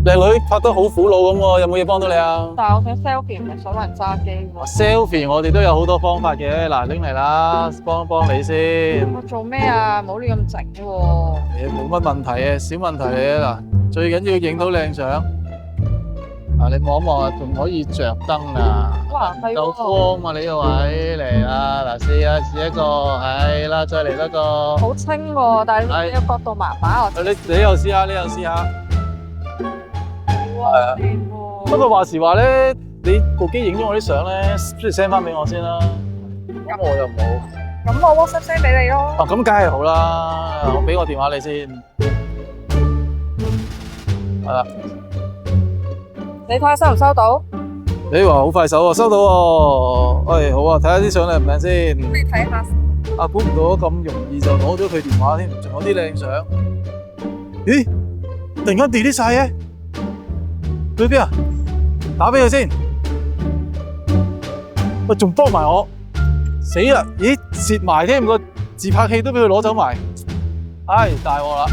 靚女拍得好苦惱咁喎，有冇嘢幫到你啊？但係我想 selfie 唔係所有人揸機喎。 selfie 我哋都有好多方法嘅，嗱拎嚟啦，幫一幫你先。我做咩啊？唔好亂咁整喎。冇乜問題嘅，小問題嚟嘅嗱，最緊要影到靚相。嗱，你望一望啊，仲可以着燈啊，哇，係夠喎，光啊！你呢個位嚟啦，嗱試一個，係啦，再嚟多個。好清喎，但係呢個角度麻麻我。你又試下，你又試下。哇，靚喎。不過話時話咧，你部機影咗我啲相咧，不如 send 翻俾我先啦。咁我又冇。咁我 WhatsApp send 俾你咯。哦，咁梗係好啦，我俾我電話你先。係啦。你睇下收唔收到？你話好快手喎，收到喎。喂，好啊，睇下啲相靚唔靚先。你睇下。啊，估唔到咁容易就攞咗佢電話添，仲有啲靚相。咦？突然間 delete 晒嘅，去邊啊？打俾佢先。喂，仲幫埋我，死啦！咦，蝕埋添，個自拍器都俾佢攞走埋。唉，大鑊啦！